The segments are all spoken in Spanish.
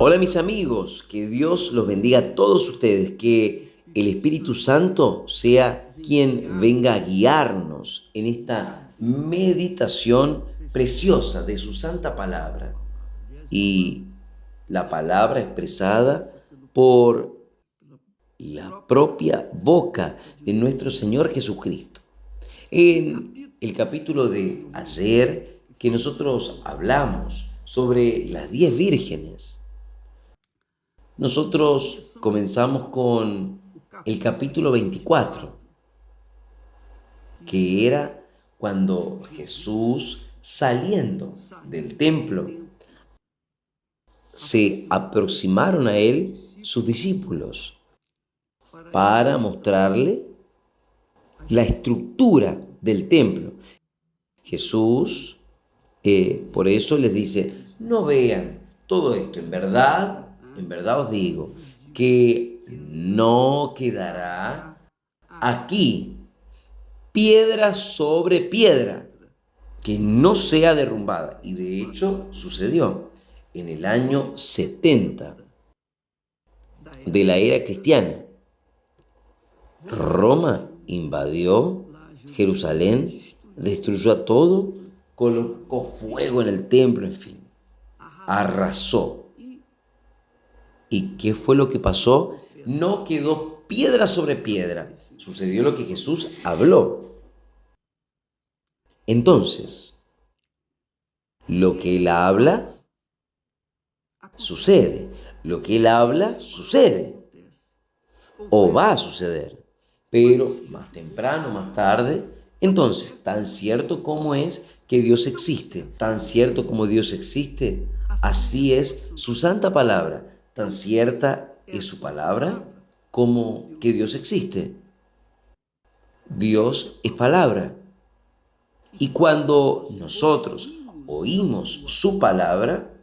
Hola mis amigos, que Dios los bendiga a todos ustedes, que el Espíritu Santo sea quien venga a guiarnos en esta meditación preciosa de su santa palabra y la palabra expresada por la propia boca de nuestro Señor Jesucristo. En el capítulo de ayer que nosotros hablamos sobre las 10 vírgenes, nosotros comenzamos con el capítulo 24, que era cuando Jesús, saliendo del templo, se aproximaron a él sus discípulos para mostrarle la estructura del templo. Jesús, por eso les dice, no vean todo esto, en verdad os digo, que no quedará aquí piedra sobre piedra que no sea derrumbada. Y de hecho sucedió en el año 70 de la era cristiana. Roma invadió Jerusalén, destruyó a todo, colocó fuego en el templo, en fin, arrasó. ¿Y qué fue lo que pasó? No quedó piedra sobre piedra. Sucedió lo que Jesús habló. Entonces, lo que Él habla, sucede. Lo que Él habla, sucede. O va a suceder. Pero más temprano, más tarde, entonces, tan cierto como es que Dios existe, tan cierto como Dios existe, así es su santa palabra, tan cierta es su palabra como que Dios existe. Dios es palabra. Y cuando nosotros oímos su palabra,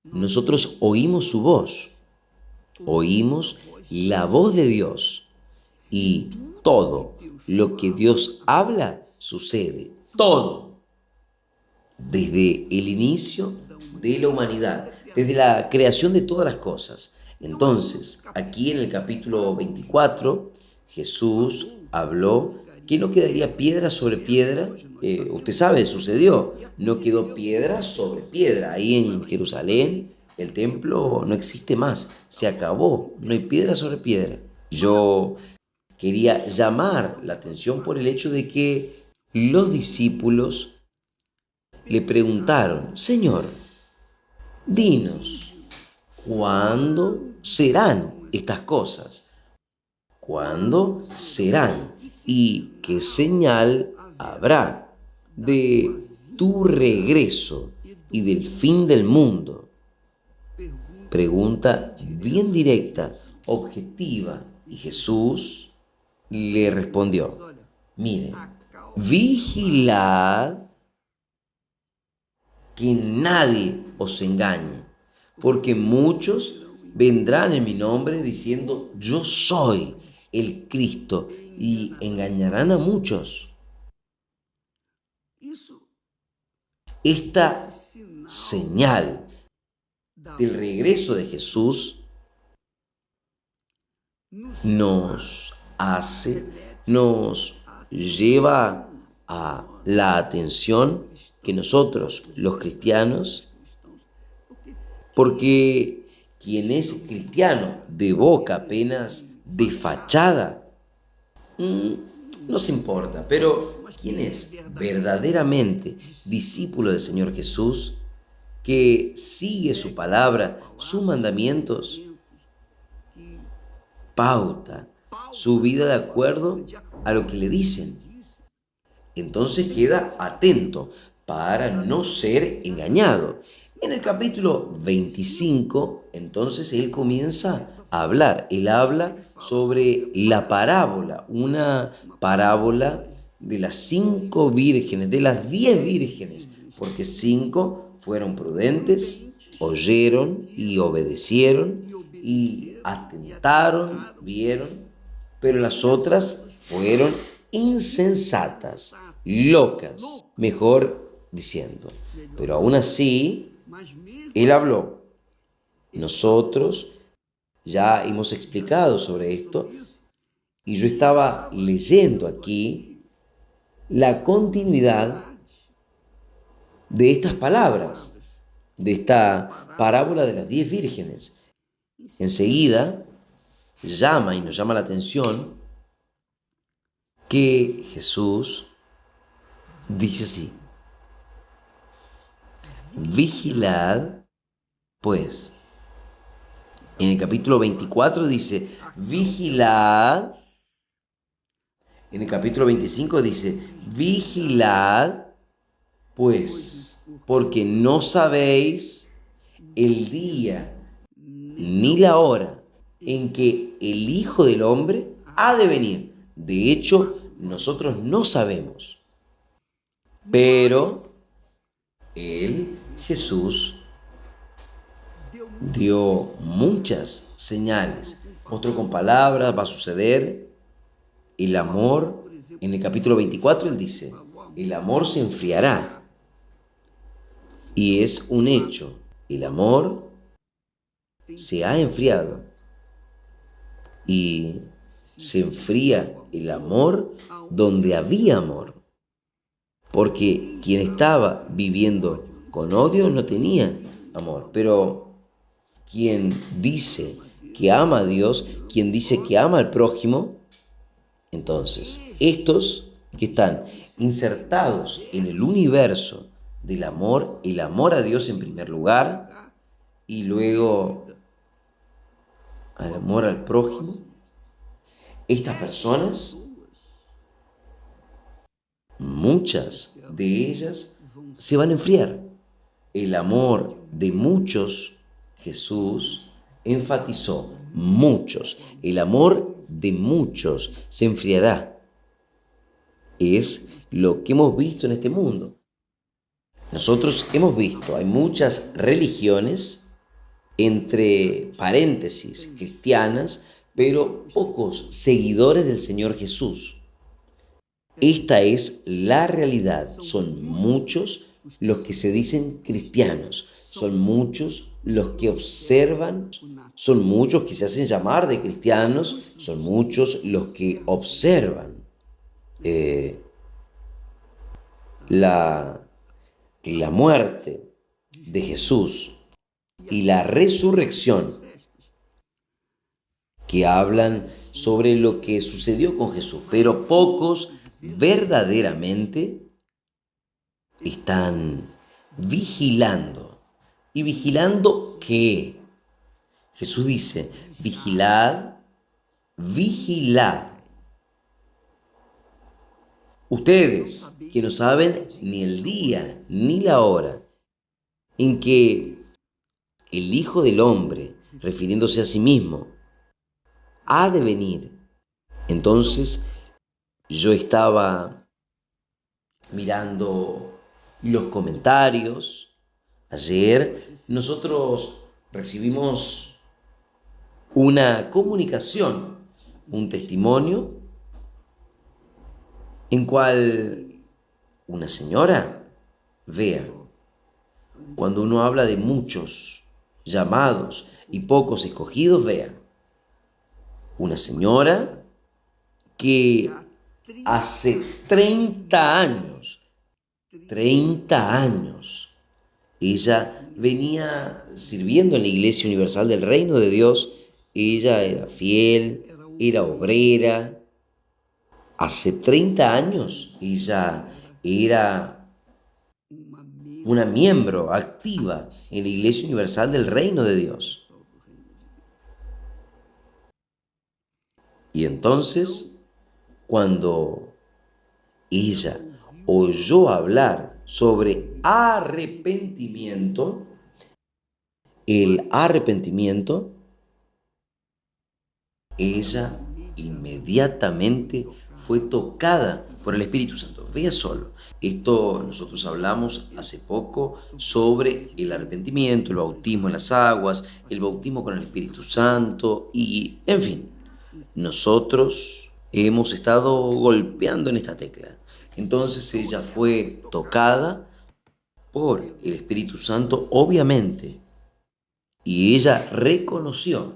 nosotros oímos su voz, oímos la voz de Dios. Y todo lo que Dios habla sucede. Todo. Desde el inicio de la humanidad, desde la creación de todas las cosas. Entonces, aquí en el capítulo 24, Jesús habló que no quedaría piedra sobre piedra. Usted sabe, sucedió. No quedó piedra sobre piedra. Ahí en Jerusalén, el templo no existe más. Se acabó. No hay piedra sobre piedra. Yo quería llamar la atención por el hecho de que los discípulos le preguntaron, Señor, dinos, ¿cuándo serán estas cosas? ¿Cuándo serán? ¿Y qué señal habrá de tu regreso y del fin del mundo? Pregunta bien directa, objetiva, y Jesús le respondió, miren, vigilad que nadie os engañe, porque muchos vendrán en mi nombre diciendo, yo soy el Cristo, y engañarán a muchos. Esta señal del regreso de Jesús nos lleva a la atención que nosotros, los cristianos, porque quien es cristiano de boca apenas, de fachada, no se importa, pero quien es verdaderamente discípulo del Señor Jesús, que sigue su palabra, sus mandamientos, pauta su vida de acuerdo a lo que le dicen. Entonces queda atento para no ser engañado. En el capítulo 25, entonces él comienza a hablar. Él habla sobre la parábola, una parábola de las 5 vírgenes, de las 10 vírgenes, porque 5 fueron prudentes, oyeron y obedecieron y atentaron, vieron, pero las otras fueron insensatas, locas, mejor diciendo. Pero aún así, él habló. Nosotros ya hemos explicado sobre esto y yo estaba leyendo aquí la continuidad de estas palabras, de esta parábola de las 10 vírgenes. Enseguida llama y nos llama la atención que Jesús dice así: vigilad, pues. En el capítulo 24 dice, vigilad. En el capítulo 25 dice, vigilad, pues, porque no sabéis el día ni la hora en que el Hijo del Hombre ha de venir. De hecho, nosotros no sabemos. Pero Él, Jesús, dio muchas señales. Mostró con palabras, va a suceder. El amor, en el capítulo 24, Él dice, el amor se enfriará. Y es un hecho. El amor se ha enfriado. Y se enfría el amor donde había amor. Porque quien estaba viviendo con odio no tenía amor. Pero quien dice que ama a Dios, quien dice que ama al prójimo, entonces estos que están insertados en el universo del amor, el amor a Dios en primer lugar, y luego al amor al prójimo, estas personas, muchas de ellas se van a enfriar. El amor de muchos, Jesús enfatizó, muchos, el amor de muchos se enfriará. Es lo que hemos visto en este mundo. Nosotros hemos visto, hay muchas religiones, entre paréntesis, cristianas, pero pocos seguidores del Señor Jesús. Esta es la realidad. Son muchos los que se dicen cristianos. Son muchos los que observan. Son muchos que se hacen llamar de cristianos. Son muchos los que observan la muerte de Jesús y la resurrección, que hablan sobre lo que sucedió con Jesús, pero pocos verdaderamente están vigilando. ¿Y vigilando qué? Jesús dice, vigilad, vigilad. Ustedes que no saben ni el día ni la hora en que el Hijo del Hombre, refiriéndose a sí mismo, ha de venir. Entonces yo estaba mirando los comentarios. Ayer nosotros recibimos una comunicación, un testimonio, en cual una señora, vea, cuando uno habla de muchos llamados y pocos escogidos, vea, una señora que hace 30 años, ella venía sirviendo en la Iglesia Universal del Reino de Dios. Ella era fiel, era obrera. Hace 30 años ella era una miembro activa en la Iglesia Universal del Reino de Dios. Y entonces, cuando ella oyó hablar sobre arrepentimiento, el arrepentimiento, ella inmediatamente fue tocada por el Espíritu Santo. Vea solo, esto nosotros hablamos hace poco sobre el arrepentimiento, el bautismo en las aguas, el bautismo con el Espíritu Santo y, en fin, nosotros hemos estado golpeando en esta tecla. Entonces ella fue tocada por el Espíritu Santo, obviamente. y ella reconoció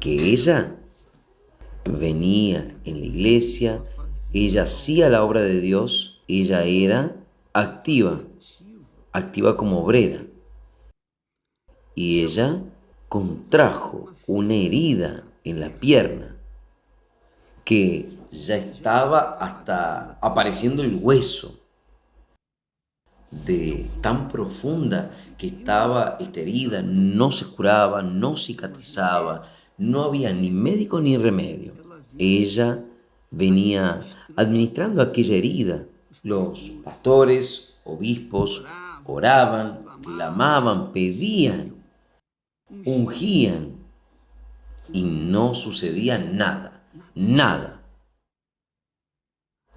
que ella venía en la iglesia, ella hacía la obra de Dios, ella era activa, activa como obrera, y ella contrajo una herida en la pierna que ya estaba hasta apareciendo el hueso, de tan profunda que estaba esta herida, no se curaba, no cicatrizaba, no había ni médico ni remedio. Ella venía administrando aquella herida. Los pastores, obispos, oraban, clamaban, pedían, ungían, y no sucedía nada, nada.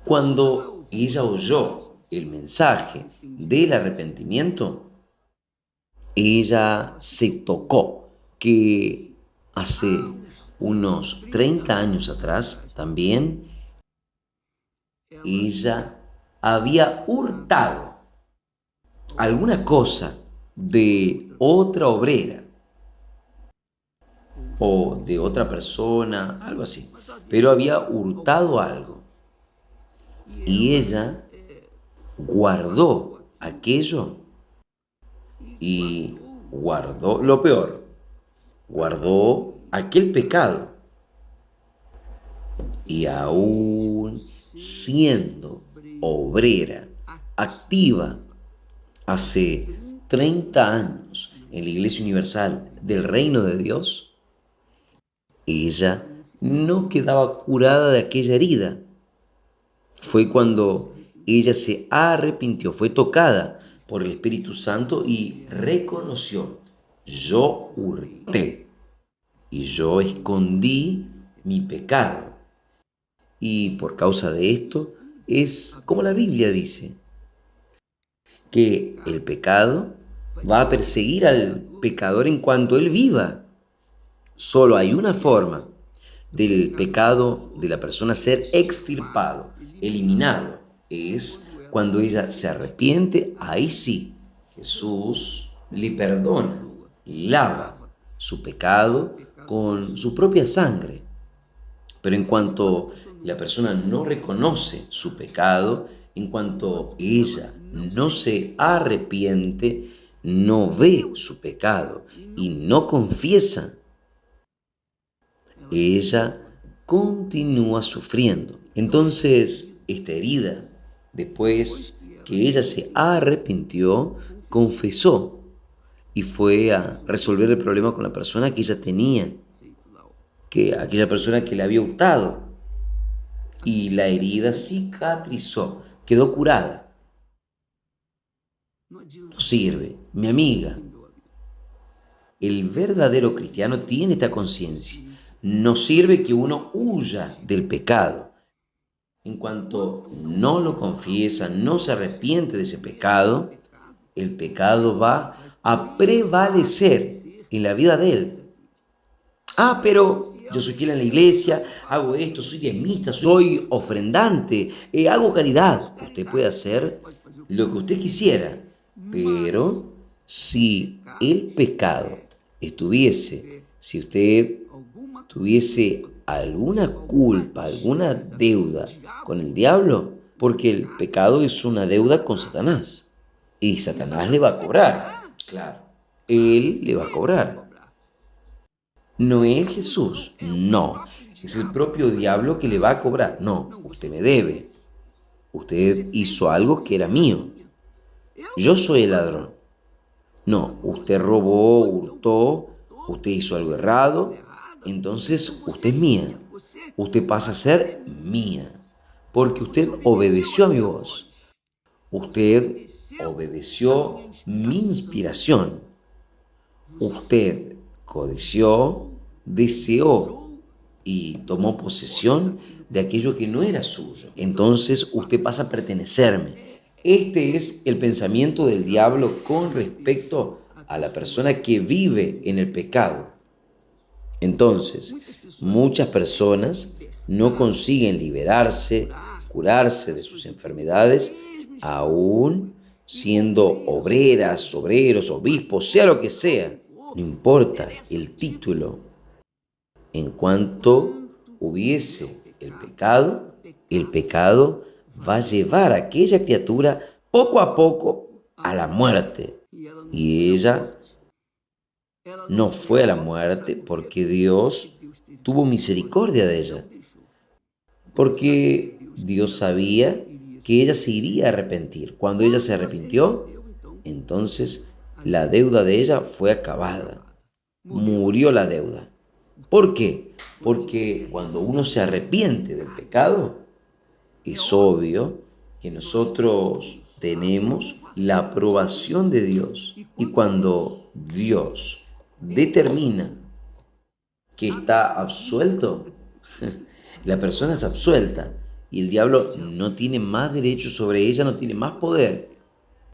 Cuando ella oyó el mensaje del arrepentimiento, ella se tocó que hace unos 30 años atrás también ella había hurtado alguna cosa de otra obrera o de otra persona, algo así, pero había hurtado algo y ella guardó aquello y guardó lo peor, guardó aquel pecado y aún siendo obrera activa hace 30 años en la Iglesia Universal del Reino de Dios, ella no quedaba curada de aquella herida. Fue cuando ella se arrepintió, fue tocada por el Espíritu Santo y reconoció: yo hurté y yo escondí mi pecado. Y por causa de esto es como la Biblia dice, que el pecado va a perseguir al pecador en cuanto él viva. Solo hay una forma del pecado de la persona ser extirpado, eliminado. Es cuando ella se arrepiente, ahí sí, Jesús le perdona, lava su pecado con su propia sangre. Pero en cuanto la persona no reconoce su pecado, en cuanto ella no se arrepiente, no ve su pecado y no confiesa, ella continúa sufriendo. Entonces, esta herida, después que ella se arrepintió, confesó y fue a resolver el problema con la persona que ella tenía, que aquella persona que le había hurtado. Y la herida cicatrizó, quedó curada. No sirve, mi amiga. El verdadero cristiano tiene esta conciencia. No sirve que uno huya del pecado. En cuanto no lo confiesa, no se arrepiente de ese pecado, el pecado va a prevalecer en la vida de él. Pero yo soy fiel en la iglesia, hago esto, soy diezmista, soy ofrendante, hago caridad. Usted puede hacer lo que usted quisiera, pero si el pecado estuviese, si usted tuviese alguna culpa, alguna deuda con el diablo, porque el pecado es una deuda con Satanás, y Satanás le va a cobrar, claro, él le va a cobrar. No es Jesús, no, es el propio diablo que le va a cobrar. No, usted me debe, usted hizo algo que era mío, yo soy el ladrón. No, usted robó, hurtó, usted hizo algo errado, entonces usted es mía, usted pasa a ser mía, porque usted obedeció a mi voz, usted obedeció mi inspiración, usted codició, deseó y tomó posesión de aquello que no era suyo. Entonces usted pasa a pertenecerme. Este es el pensamiento del diablo con respecto a la persona que vive en el pecado. Entonces, muchas personas no consiguen liberarse, curarse de sus enfermedades, aún siendo obreras, obreros, obispos, sea lo que sea, no importa el título, en cuanto hubiese el pecado va a llevar a aquella criatura poco a poco a la muerte. Y ella no fue a la muerte porque Dios tuvo misericordia de ella, porque Dios sabía que ella se iría a arrepentir. Cuando ella se arrepintió, entonces la deuda de ella fue acabada. Murió la deuda. ¿Por qué? Porque cuando uno se arrepiente del pecado, es obvio que nosotros tenemos la aprobación de Dios. Y cuando Dios determina que está absuelto, la persona es absuelta y el diablo no tiene más derecho sobre ella, no tiene más poder.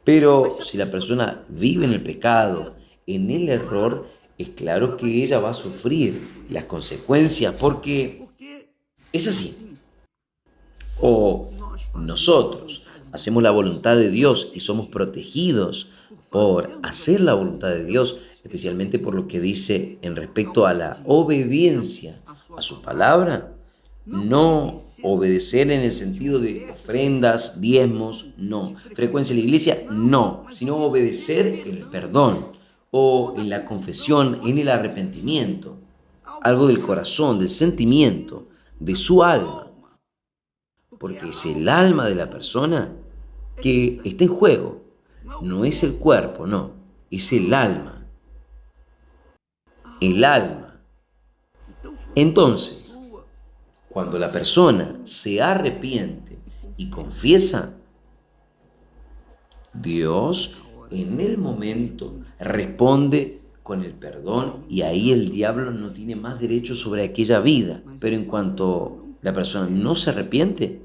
Pero si la persona vive en el pecado, en el error, es claro que ella va a sufrir las consecuencias porque es así. O nosotros hacemos la voluntad de Dios y somos protegidos por hacer la voluntad de Dios, especialmente por lo que dice en respecto a la obediencia a su palabra. No obedecer en el sentido de ofrendas, diezmos, no. Frecuencia en la iglesia, no. Sino obedecer en el perdón o en la confesión, en el arrepentimiento. Algo del corazón, del sentimiento, de su alma. Porque es el alma de la persona que está en juego. No es el cuerpo, no. Es el alma. El alma. Entonces, cuando la persona se arrepiente y confiesa, Dios en el momento responde con el perdón y ahí el diablo no tiene más derecho sobre aquella vida. Pero en cuanto la persona no se arrepiente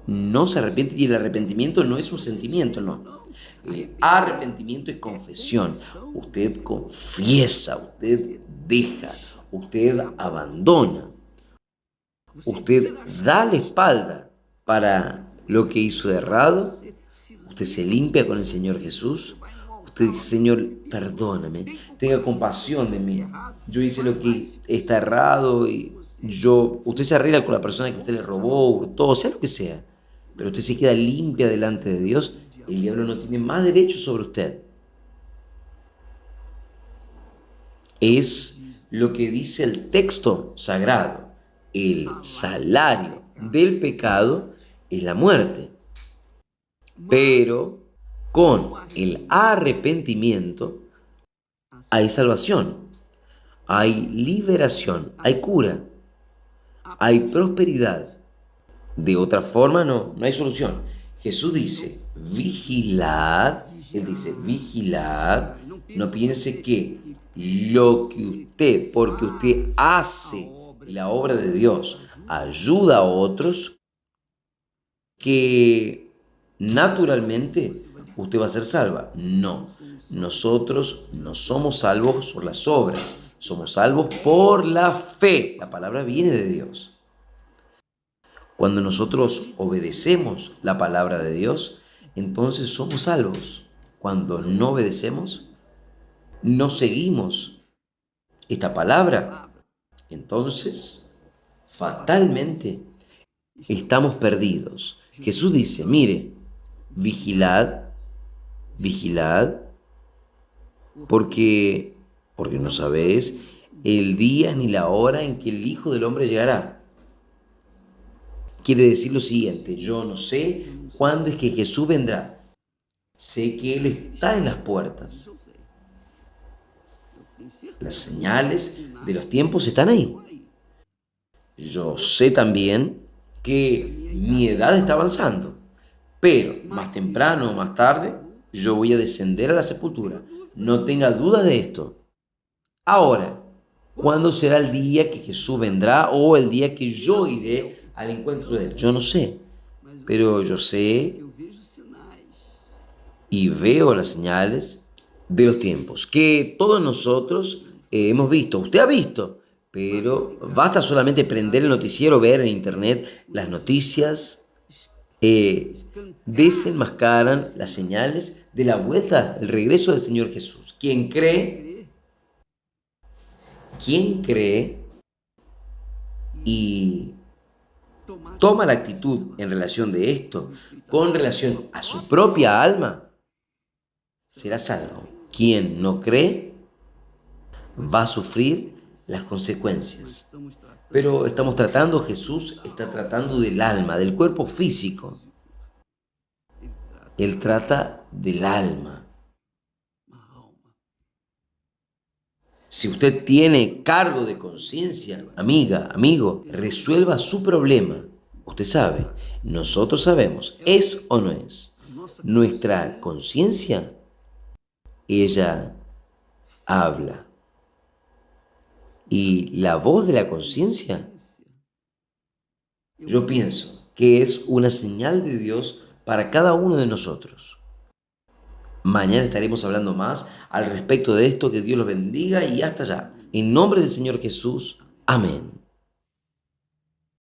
y el arrepentimiento no es un sentimiento, no. El arrepentimiento es confesión. Usted confiesa, usted deja, usted abandona. Usted da la espalda para lo que hizo de errado. Usted se limpia con el Señor Jesús. Usted dice, Señor, perdóname, tenga compasión de mí. Yo hice lo que está errado y usted se arregla con la persona que usted le robó, hurtó, sea lo que sea. Pero usted se queda limpia delante de Dios. El diablo no tiene más derecho sobre usted. Es lo que dice el texto sagrado. El salario del pecado es la muerte. Pero con el arrepentimiento hay salvación, hay liberación, hay cura, hay prosperidad. De otra forma no hay solución. Jesús dice, vigilad, Él dice, vigilad, no piense que porque usted hace la obra de Dios, ayuda a otros, que naturalmente usted va a ser salva. No, nosotros no somos salvos por las obras, somos salvos por la fe. La palabra viene de Dios. Cuando nosotros obedecemos la palabra de Dios, entonces somos salvos. Cuando no obedecemos, no seguimos esta palabra, entonces fatalmente estamos perdidos. Jesús dice, mire, vigilad, vigilad, porque no sabéis el día ni la hora en que el Hijo del Hombre llegará. Quiere decir lo siguiente, yo no sé cuándo es que Jesús vendrá. Sé que Él está en las puertas. Las señales de los tiempos están ahí. Yo sé también que mi edad está avanzando, pero más temprano o más tarde yo voy a descender a la sepultura. No tenga duda de esto. Ahora, ¿cuándo será el día que Jesús vendrá o el día que yo iré al encuentro de Él? Yo no sé, pero yo sé y veo las señales de los tiempos que todos nosotros hemos visto. Usted ha visto, pero basta solamente prender el noticiero, ver en internet las noticias desenmascaran las señales de la vuelta, el regreso del Señor Jesús. Quien cree y toma la actitud en relación de esto, con relación a su propia alma, será salvo. Quien no cree va a sufrir las consecuencias. Pero estamos tratando, Jesús está tratando del alma, del cuerpo físico. Él trata del alma. Si usted tiene cargo de conciencia, amiga, amigo, resuelva su problema. Usted sabe, nosotros sabemos, ¿es o no es? Nuestra conciencia, ella habla. Y la voz de la conciencia, yo pienso que es una señal de Dios para cada uno de nosotros. Mañana estaremos hablando más al respecto de esto. Que Dios los bendiga y hasta allá. En nombre del Señor Jesús. Amén.